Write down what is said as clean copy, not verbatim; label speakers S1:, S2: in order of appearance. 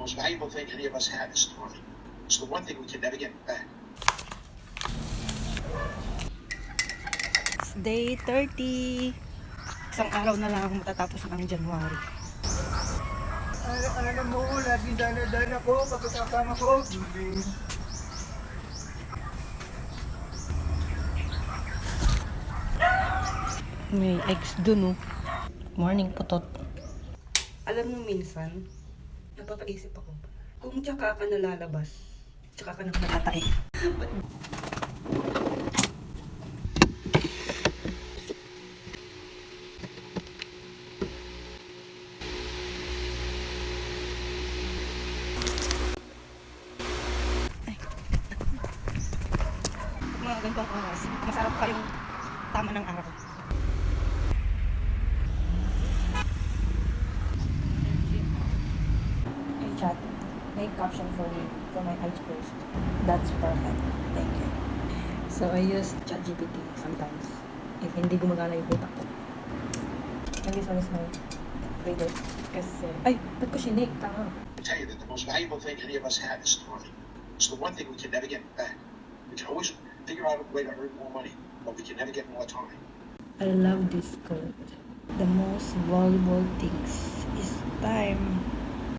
S1: most valuable thing any of us have is time. It's the one thing we can never get back.
S2: It's day 30. Isang araw na lang matatapos ng January.
S3: Alam mo, lagi dana-dana ko pagkakasama ko.
S2: May eggs dun, oh. Morning, putot. Alam mo, minsan, napapaisip ako, kung tsaka ka nalalabas, tsaka ka nang natatay. Mga ganitong oras, masarap pa yung tama ng araw. Hey chat, make caption for me for my IG post. That's perfect. Thank you. So I use ChatGPT sometimes if hindi gumagana yung utak ko. And this one is my favorite kasi ay, ba't ko sinake? Tama.
S1: I tell you that the most valuable thing any of us have is time. It's the one thing we can never get back. We can always figure out a way to earn more money, but we can never get more time.
S2: I love this quote. The most valuable things is time.